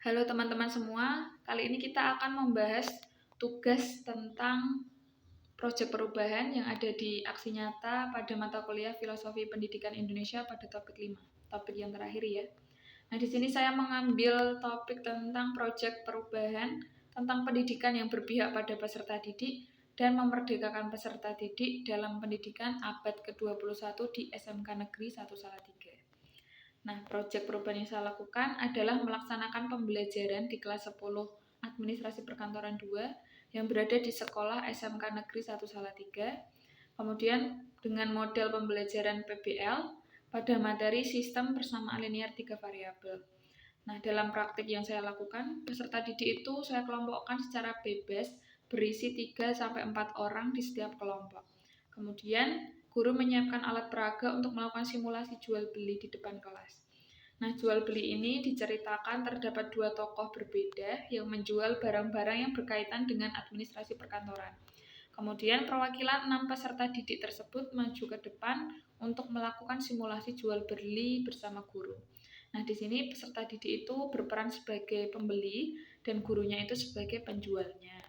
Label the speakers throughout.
Speaker 1: Halo teman-teman semua, kali ini kita akan membahas tugas tentang proyek perubahan yang ada di aksi nyata pada mata kuliah Filosofi Pendidikan Indonesia pada topik 5, topik yang terakhir ya. Nah, di sini saya mengambil topik tentang proyek perubahan tentang pendidikan yang berpihak pada peserta didik dan memerdekakan peserta didik dalam pendidikan abad ke-21 di SMK Negeri 1 Salatiga. Nah, proyek perubahan yang saya lakukan adalah melaksanakan pembelajaran di kelas 10 Administrasi Perkantoran 2 yang berada di sekolah SMK Negeri 1 Salatiga. Kemudian dengan model pembelajaran PBL pada materi sistem persamaan linear 3 variabel. Nah, dalam praktik yang saya lakukan, peserta didik itu saya kelompokkan secara bebas berisi 3-4 orang di setiap kelompok. Kemudian, guru menyiapkan alat peraga untuk melakukan simulasi jual beli di depan kelas. Nah, jual beli ini diceritakan terdapat 2 tokoh berbeda yang menjual barang-barang yang berkaitan dengan administrasi perkantoran. Kemudian perwakilan 6 peserta didik tersebut maju ke depan untuk melakukan simulasi jual beli bersama guru. Nah, di sini peserta didik itu berperan sebagai pembeli dan gurunya itu sebagai penjualnya.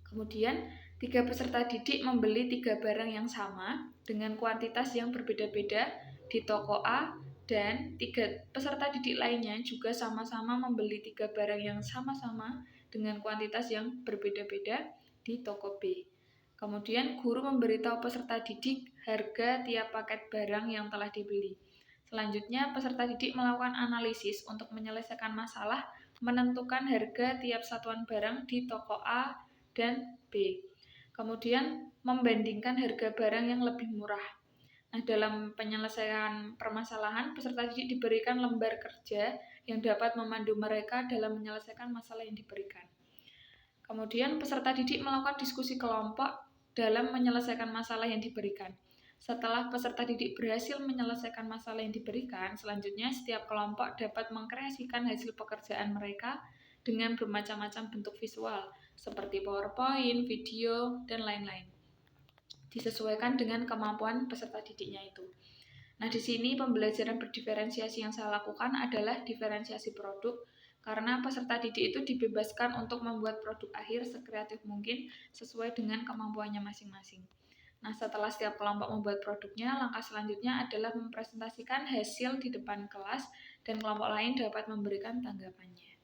Speaker 1: Kemudian, 3 peserta didik membeli 3 barang yang sama dengan kuantitas yang berbeda-beda di toko A, dan 3 peserta didik lainnya juga sama-sama membeli 3 barang yang sama-sama dengan kuantitas yang berbeda-beda di toko B. Kemudian, guru memberitahu peserta didik harga tiap paket barang yang telah dibeli. Selanjutnya, peserta didik melakukan analisis untuk menyelesaikan masalah menentukan harga tiap satuan barang di toko A dan B. Kemudian, membandingkan harga barang yang lebih murah. Nah, dalam penyelesaian permasalahan, peserta didik diberikan lembar kerja yang dapat memandu mereka dalam menyelesaikan masalah yang diberikan. Kemudian, peserta didik melakukan diskusi kelompok dalam menyelesaikan masalah yang diberikan. Setelah peserta didik berhasil menyelesaikan masalah yang diberikan, selanjutnya setiap kelompok dapat mengkreasikan hasil pekerjaan mereka dengan bermacam-macam bentuk visual, seperti PowerPoint, video, dan lain-lain. Disesuaikan dengan kemampuan peserta didiknya itu. Nah, di sini pembelajaran berdiferensiasi yang saya lakukan adalah diferensiasi produk, karena peserta didik itu dibebaskan untuk membuat produk akhir sekreatif mungkin sesuai dengan kemampuannya masing-masing. Nah, setelah setiap kelompok membuat produknya, langkah selanjutnya adalah mempresentasikan hasil di depan kelas dan kelompok lain dapat memberikan tanggapannya.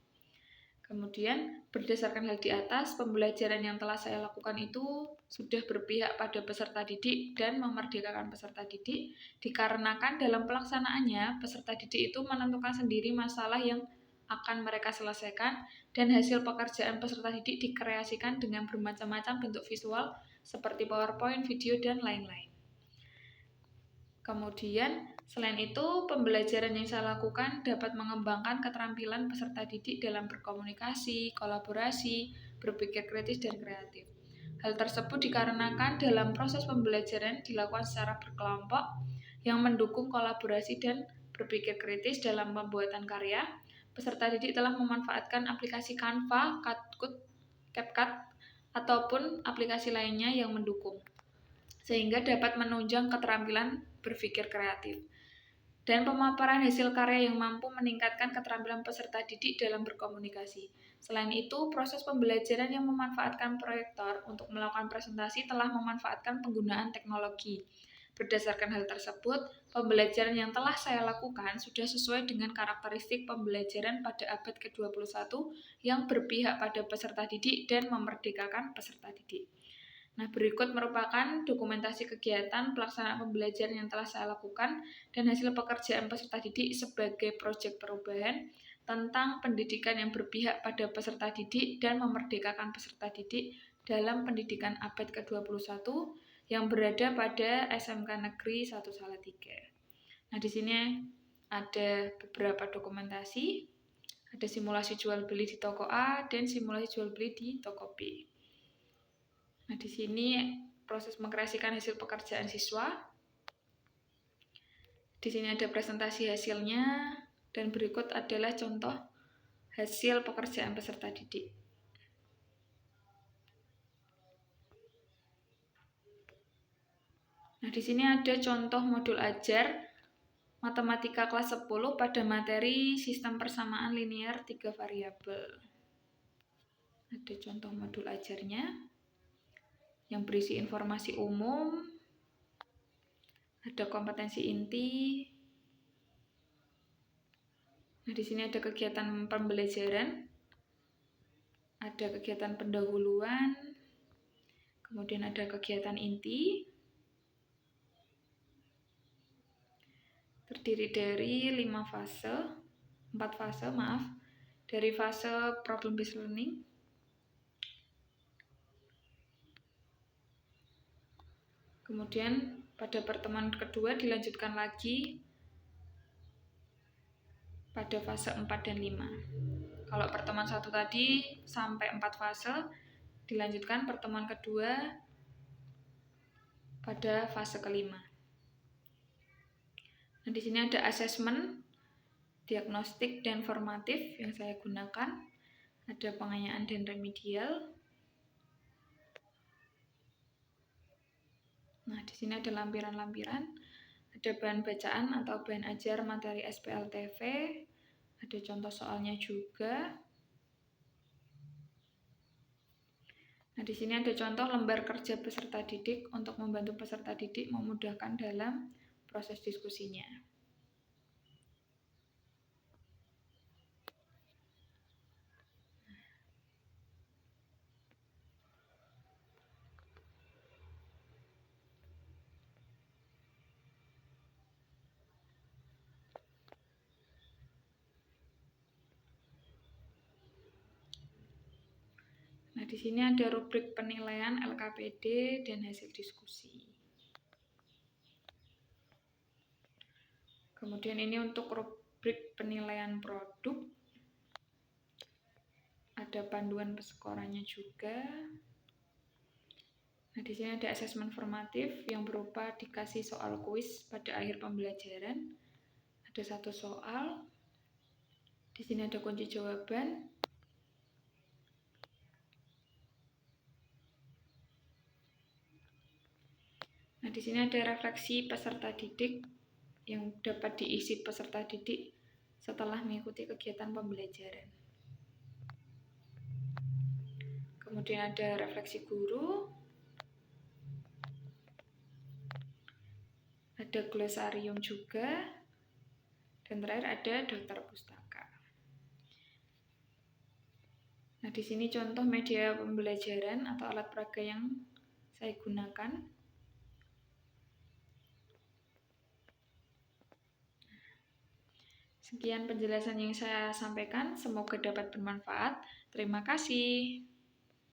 Speaker 1: Kemudian, berdasarkan hal di atas, pembelajaran yang telah saya lakukan itu sudah berpihak pada peserta didik dan memerdekakan peserta didik, dikarenakan dalam pelaksanaannya, peserta didik itu menentukan sendiri masalah yang akan mereka selesaikan, dan hasil pekerjaan peserta didik dikreasikan dengan bermacam-macam bentuk visual seperti PowerPoint, video, dan lain-lain. Kemudian, selain itu, pembelajaran yang saya lakukan dapat mengembangkan keterampilan peserta didik dalam berkomunikasi, kolaborasi, berpikir kritis, dan kreatif. Hal tersebut dikarenakan dalam proses pembelajaran dilakukan secara berkelompok yang mendukung kolaborasi dan berpikir kritis dalam pembuatan karya. Peserta didik telah memanfaatkan aplikasi Canva, CapCut, ataupun aplikasi lainnya yang mendukung, sehingga dapat menunjang keterampilan berpikir kreatif. Dan pemaparan hasil karya yang mampu meningkatkan keterampilan peserta didik dalam berkomunikasi. Selain itu, proses pembelajaran yang memanfaatkan proyektor untuk melakukan presentasi telah memanfaatkan penggunaan teknologi. Berdasarkan hal tersebut, pembelajaran yang telah saya lakukan sudah sesuai dengan karakteristik pembelajaran pada abad ke-21 yang berpihak pada peserta didik dan memerdekakan peserta didik. Nah, berikut merupakan dokumentasi kegiatan pelaksanaan pembelajaran yang telah saya lakukan dan hasil pekerjaan peserta didik sebagai proyek perubahan tentang pendidikan yang berpihak pada peserta didik dan memerdekakan peserta didik dalam pendidikan abad ke-21 yang berada pada SMK Negeri 1 Salatiga. Nah, di sini ada beberapa dokumentasi, ada simulasi jual beli di toko A dan simulasi jual beli di toko B. Nah, di sini proses mengkreasikan hasil pekerjaan siswa. Di sini ada presentasi hasilnya, dan berikut adalah contoh hasil pekerjaan peserta didik. Nah, di sini ada contoh modul ajar matematika kelas 10 pada materi sistem persamaan linear 3 variabel. Ada contoh modul ajarnya yang berisi informasi umum, ada kompetensi inti. Nah, di sini ada kegiatan pembelajaran, ada kegiatan pendahuluan, kemudian ada kegiatan inti. Terdiri dari 4 fase, dari fase problem based learning, kemudian pada pertemuan kedua dilanjutkan lagi pada fase 4 dan 5. Kalau pertemuan 1 tadi sampai 4 fase, dilanjutkan pertemuan kedua pada fase kelima. Nah, di sini ada asesmen, diagnostik, dan formatif yang saya gunakan. Ada pengayaan dan remedial. Nah, di sini ada lampiran-lampiran. Ada bahan bacaan atau bahan ajar materi SPLTV. Ada contoh soalnya juga. Nah, di sini ada contoh lembar kerja peserta didik untuk membantu peserta didik memudahkan dalam proses diskusinya. Nah, di sini ada rubrik penilaian LKPD dan hasil diskusi. Kemudian ini untuk rubrik penilaian produk. Ada panduan peskorannya juga. Nah, di sini ada asesmen formatif yang berupa dikasih soal kuis pada akhir pembelajaran. Ada 1 soal. Di sini ada kunci jawaban. Nah, di sini ada refleksi peserta didik yang dapat diisi peserta didik setelah mengikuti kegiatan pembelajaran. Kemudian ada refleksi guru. Ada glosarium juga. Dan terakhir ada daftar pustaka. Nah, di sini contoh media pembelajaran atau alat peraga yang saya gunakan. Sekian penjelasan yang saya sampaikan, semoga dapat bermanfaat. Terima kasih.